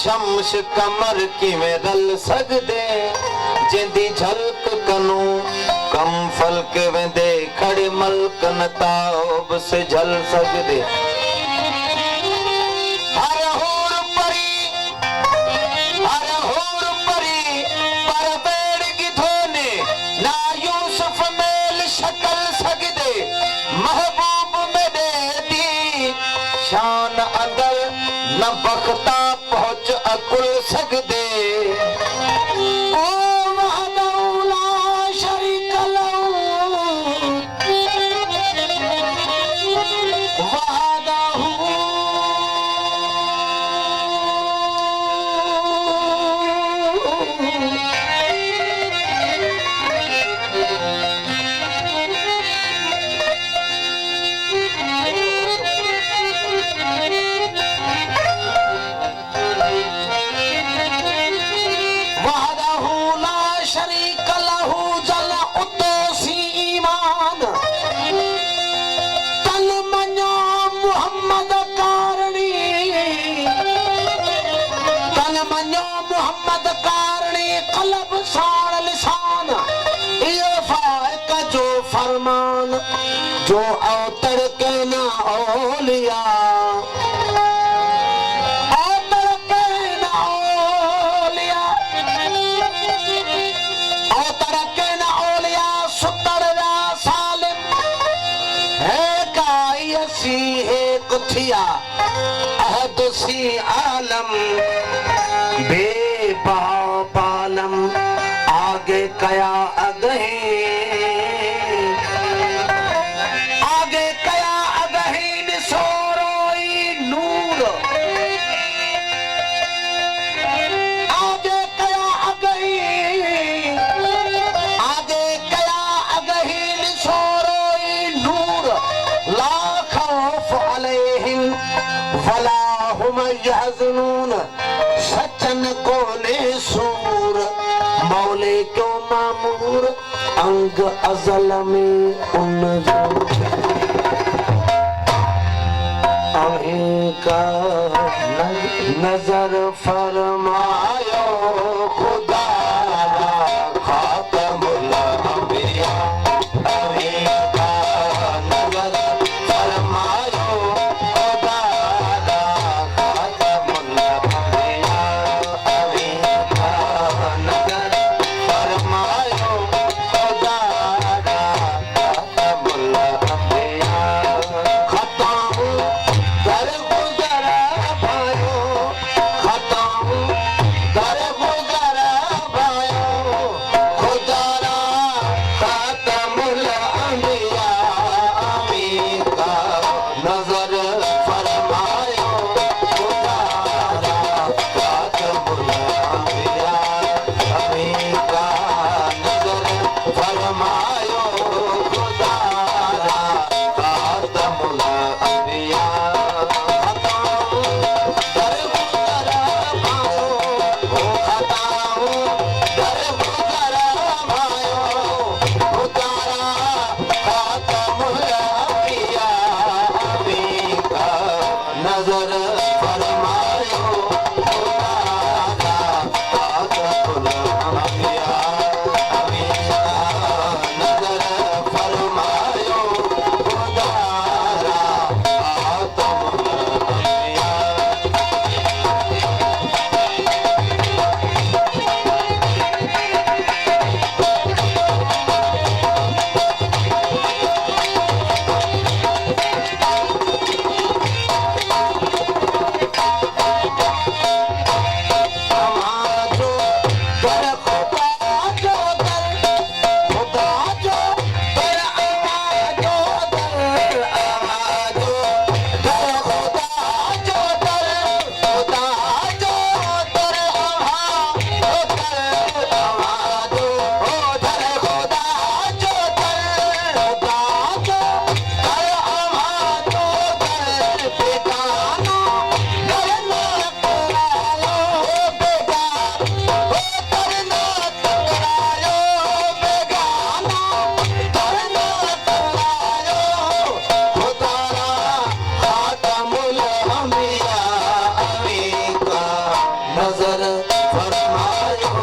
शम्स कमर की में रल सकदे जिंदी झलक कनू कम फल के वेंदे खड़े मलकन ताब से झल सकदे हर होर परी पर बेड़ गिधोने ना यूसुफ मेल शक्ल सकदे महबूब में दे दी शान अंदर न बख्ता पहुंच अकुल सकदे जो अवतर के ना औलिया अवतर के ना औलिया अंबिया अहदसी आलम बेबहा पालम आगे कया अगही आगे कया अगही सोरोई नूर आगे कया अगही आगे कया अगही सोरोई नूर ला खौफ अलैहिम वला हुम यहज़नून सचन कोने सूर मौले क्यों मामूर अंग अज़ल में अहीं का नजर फरमायो खुदा खातमुल अंबिया अहीं का नजर फरमायो खुदा खातमुल अंबिया अहीं का नजर फरमायो खुदा खातमुल अंबिया खताऊं दर गुजर भायो खताऊं दर गुजर भायो खुदारा खातमुल अंबिया अमीन का नजर फरमायो खुदारा खातमुल अंबिया अमीन का नजर फरमायो खुदारा खातमुल अंबिया नजर फरमायो खुदारा खातमुल अंबिया अमीन का नजर फरमायो खुदारा खातमुल अंबिया हमारो दर खुदा जो दर खुदा जो दर आवाजो दर आवाजो दर खुदा जो दर खुदा जो दर आवाजो दर आवाजो दर खुदा जो दर खुदा जो दर आवाजो दर बेगाना दर ना करायो बेगाना दर ना करायो बेगाना दर ना करायो खुदारा खातमुल अंबिया अमीन का नजर फरमायो